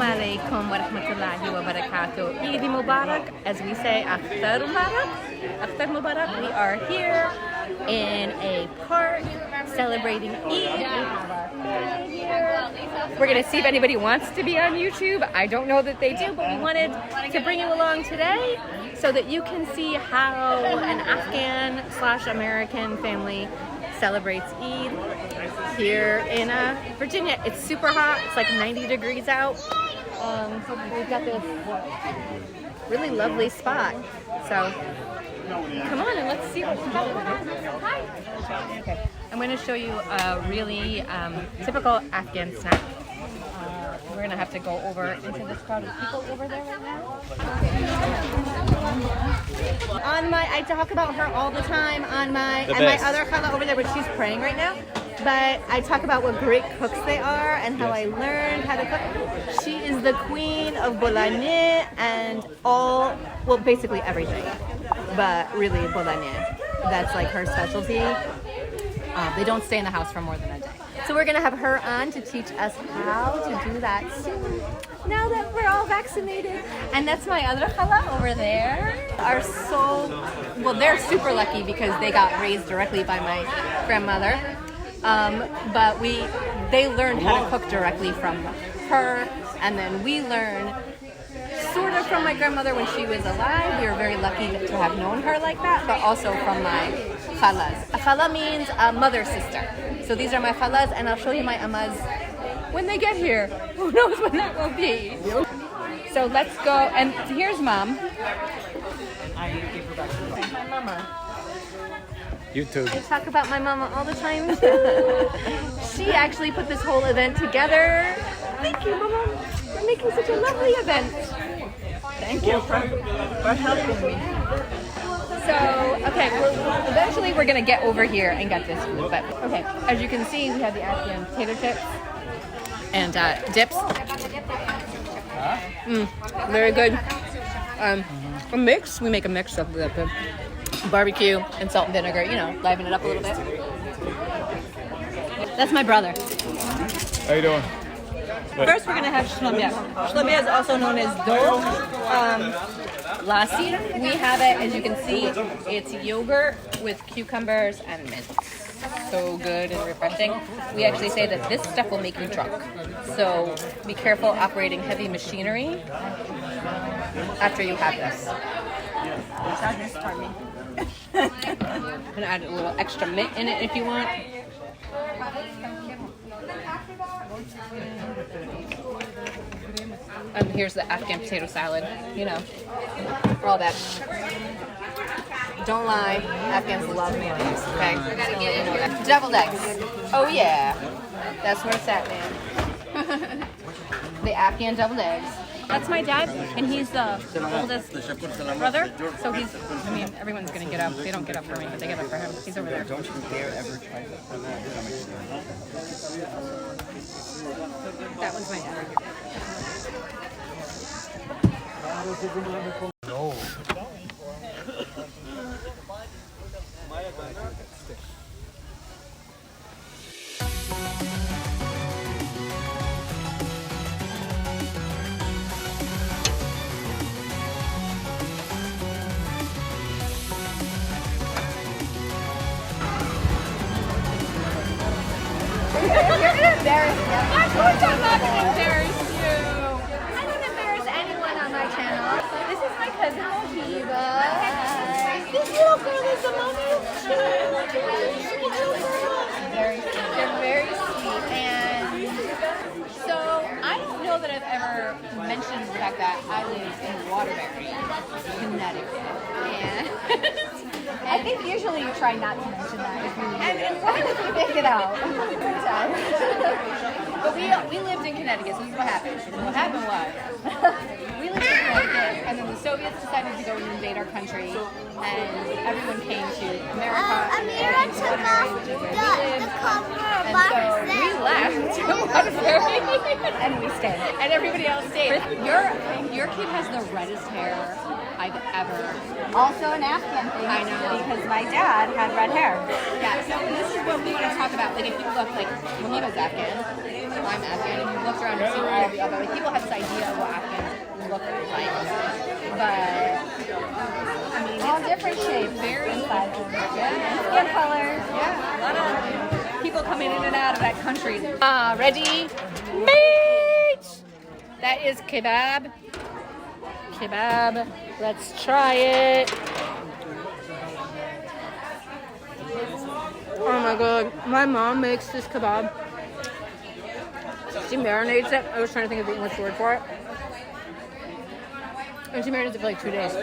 alaikum wa rahmatullahi wa barakatuh. Eid Mubarak, as we say, Aktar Mubarak. Aktar Mubarak. We are here in a park celebrating Eid. We have our family here. We're going to see if anybody wants to be on YouTube. I don't know that they do, but we wanted to bring you along today so that you can see how an Afghan/American family celebrates Eid here in Virginia. It's super hot. It's like 90 degrees out. So we've got this really lovely spot. So come on and let's see what we got. Okay, I'm going to show you a really typical Afghan snack. We're going to have to go over into this crowd of people over there right now. I talk about her all the time on my other challah over there, but she's praying right now. But I talk about what great cooks they are and how I learned how to cook. She is the queen of bologna and basically everything, but really bologna. That's like her specialty. They don't stay in the house for more than a day. So we're gonna have her on to teach us how to do that soon, now that we're all vaccinated. And that's my other challah over there. They're super lucky because they got raised directly by my grandmother. But they learned how to cook directly from her, and then we learned sort of from my grandmother when she was alive. We were very lucky to have known her like that, but also from my khalas. A khala means a mother sister. So these are my khalas, and I'll show you my ammas when they get here. Who knows when that will be? So let's go, and here's mom. My mama. YouTube. I talk about my mama all the time too. She actually put this whole event together. Thank you, Mama. You're making such a lovely event. Thank you for helping me. So, okay, eventually we're gonna get over here and get this food. But okay, as you can see, we have the Afghan potato chips and dips. Very good. A mix. We make a mix of the barbecue and salt and vinegar, liven it up a little bit. That's my brother. How you doing? First, we're gonna have shlabia. Shlabia is also known as dol. Lassi. We have it, as you can see, it's yogurt with cucumbers and mint. So good and refreshing. We actually say that this stuff will make you drunk. So be careful operating heavy machinery after you have this. I'm gonna add a little extra mint in it if you want. And here's the Afghan potato salad, for all that. Don't lie, Afghans love mayonnaise, okay? Deviled eggs. Oh yeah, that's where it's at, man. The Afghan deviled eggs. That's my dad, and he's the oldest brother, so everyone's gonna get up. They don't get up for me, but they get up for him. He's over there. Don't you dare ever try to from that. That was my dad. No. Embarrass you. Of course I'm not going to embarrass you. I don't embarrass anyone on my channel. This is my cousin Mohiba. This little girl is the mommy. They're very sweet. And so I don't know that I've ever mentioned the fact that I live in Waterbury, Connecticut. I think usually you try not to mention that if you Pick it out. But we lived in Connecticut, so this is what happened. What happened was, we lived in Connecticut, and then the Soviets decided to go and invade our country, and everyone came to America, and to Waterbury, which is where we lived. And so we left Waterbury, and we stayed. And everybody else stayed. Your kid has the reddest hair I've ever. Also an Afghan thing. I know. Because my dad had red hair. Yeah, so this is what we want to talk about. Like, if you look, like, Mohiba's Afghan. I'm Afghan, and you looked around and see all the other, like, people have this idea of what Afghans look like, but I mean, all different shapes, very sizes, skin colors, a lot of people coming in and out of that country. Ready? Meat! That is kebab. Kebab. Let's try it. Oh my god. My mom makes this kebab. She marinates it. I was trying to think of the English word for it. And she marinates it for like 2 days.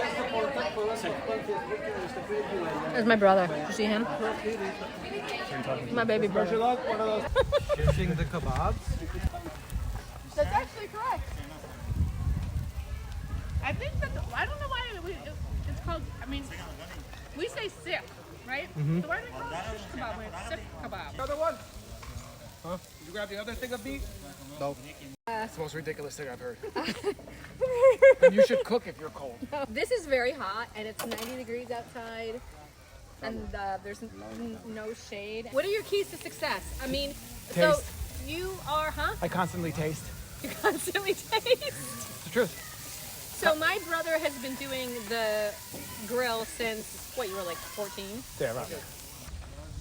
There's my brother. Did you see him? My baby brother. Fishing the kebabs? That's actually correct. I think that I don't know why it's called. I mean, we say sip, right? So why do they call it shish kebab when it's sip kebab? Other one. Huh? Did you grab the other thing of meat? No. It's the most ridiculous thing I've heard. And you should cook if you're cold. This is very hot, and it's 90 degrees outside, and there's no shade. What are your keys to success? I mean, so Taste. you are, huh? I constantly taste. You constantly taste. It's the truth. So my brother has been doing the grill since, what, you were like 14? Yeah, right.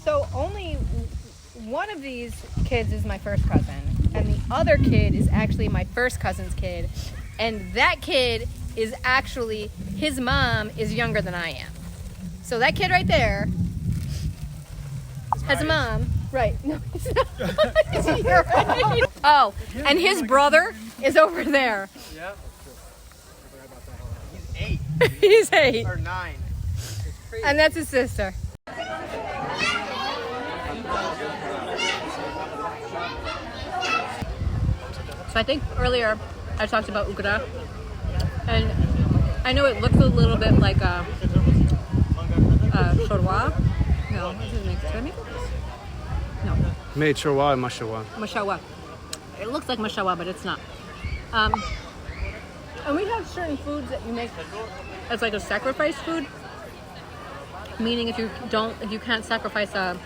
So only one of these kids is my first cousin, and the other kid is actually my first cousin's kid, and that kid is actually, his mom is younger than I am. So that kid right there has a mom. Right. No, it's not. You're right. Oh, and his brother is over there. Yeah. He's 8. He's 8. Or 9. And that's his sister. So I think earlier I talked about ukra, and I know it looks a little bit like a shorwa. No, what is it next? Did I make it? No, Made shorwa and mashawa. mashawa. It looks like mashawa, but it's not. And we have certain foods that you make as like a sacrifice food. Meaning, if you can't sacrifice an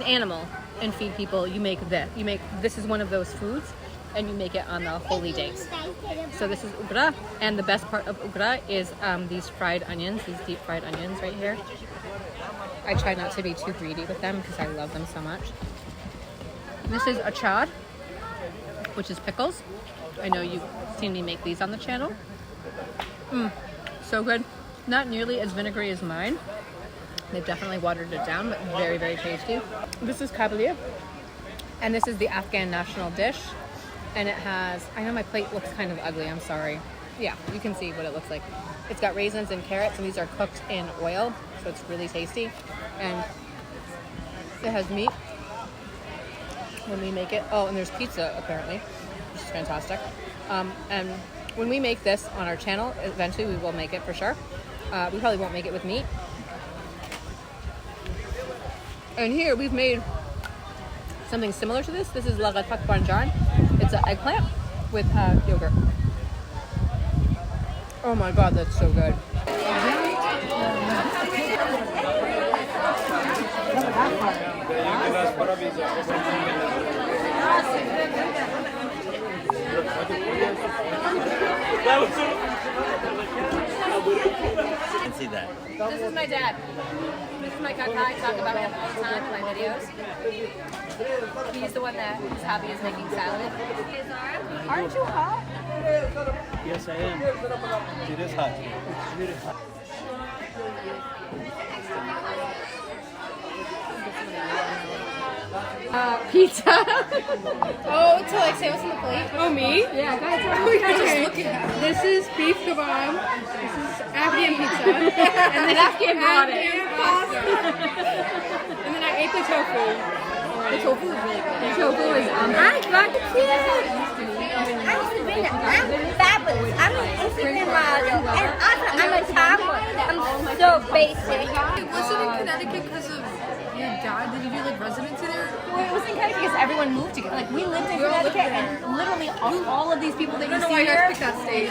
animal and feed people, you make this. This is one of those foods, and you make it on the holy days. So this is ukra, and the best part of ukra is these fried onions, these deep fried onions right here. I try not to be too greedy with them because I love them so much. This is achar, which is pickles. I know you've seen me make these on the channel. So good. Not nearly as vinegary as mine. They've definitely watered it down, but very, very tasty. This is kabliya, and this is the Afghan national dish. And it has, I know my plate looks kind of ugly, I'm sorry. Yeah, you can see what it looks like. It's got raisins and carrots, and these are cooked in oil, so it's really tasty. And it has meat when we make it. Oh, and there's pizza, apparently, which is fantastic. And when we make this on our channel, eventually we will make it for sure. We probably won't make it with meat. And here we've made something similar to this. This is lagatak banjan. It's an eggplant with yogurt. Oh my god, that's so good. I can see that. This is my dad. This is my kaka. I talk about him all the time in my videos. He's the one that his hobby is making salad. Aren't you hot? Yes, I am. It is hot. Pizza. Oh, to like say what's on the plate? Oh, me? Yeah, go ahead. Okay. This is beef kebab. This is Afghan pizza. And then Afghan brought it. Afghan pasta. And then I ate the tofu. The tofu is really good. The tofu is I got the kid. I'm fabulous. I'm an Instagram model. And also, I'm a taco. I'm so basic. Was it in Connecticut because of your dad? Did you do like residency there? Well, it was in Connecticut because everyone moved together. Like, we lived in Connecticut, and literally all of these people that you see here. Pick that state.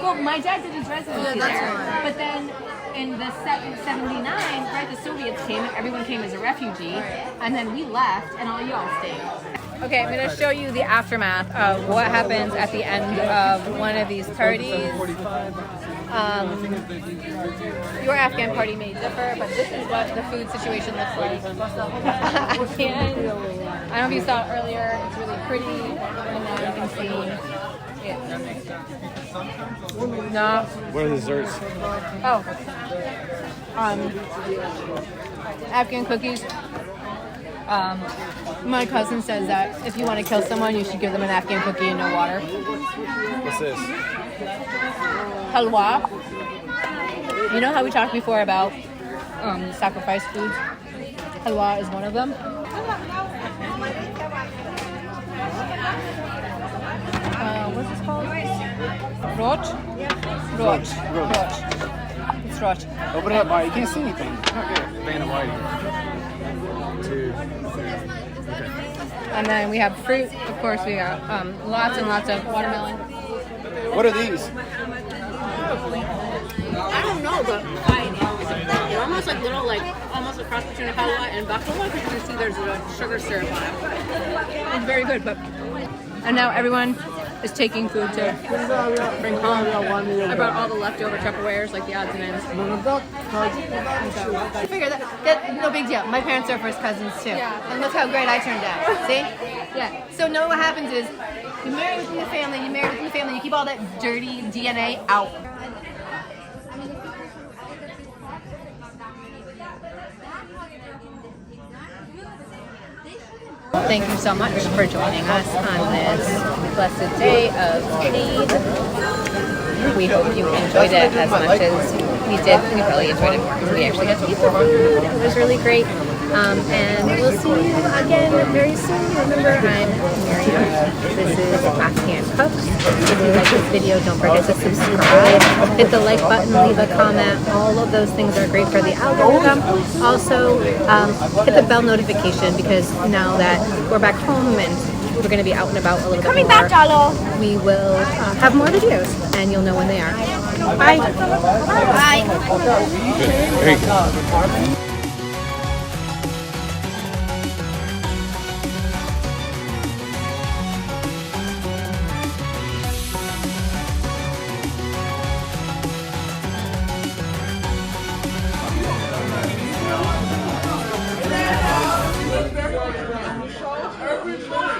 Well, my dad did his residency that's there. why. But then in the 79, right, the Soviets came and everyone came as a refugee. And then we left and all y'all stayed. Okay, I'm gonna show you the aftermath of what happens at the end of one of these parties. Your Afghan party may differ, but this is what the food situation looks like. Afghan. I don't know if you saw it earlier. It's really pretty, and now you can see it. No. What are the desserts? Oh. Afghan cookies. My cousin says that if you want to kill someone, you should give them an Afghan cookie and no water. What's this? Halwa. You know how we talked before about sacrifice foods? Halwa is one of them. What's this called? Rot? Rot. It's rot. Open it up, Mike. You can't see anything. Van White. Two. And then we have fruit. Of course, we got lots and lots of watermelon. What are these? I don't know, but they're almost like little, almost a cross between a halwa and baklava, because you can see there's a sugar syrup on it. It's very good, but... And now everyone is taking food to bring home. I brought all the leftover Tupperwares, like the odds and ends. I figure that no big deal. My parents are first cousins too. Yeah. And look how great I turned out. See? Yeah. So no, what happens is you marry within the family, you keep all that dirty DNA out. Thank you so much for joining us on this blessed day of Eid. We hope you enjoyed it as much as we did. We really enjoyed it more because we actually got to eat the food. It was really great. And we'll see you again very soon. Remember, I'm Miriam. This is Afghan Cooks. If you like this video, don't forget to subscribe. Hit the like button, leave a comment. All of those things are great for the algorithm. Also, hit the bell notification, because now that we're back home and we're going to be out and about a little bit more, we will have more videos, and you'll know when they are. Bye. Bye. Good. There you go.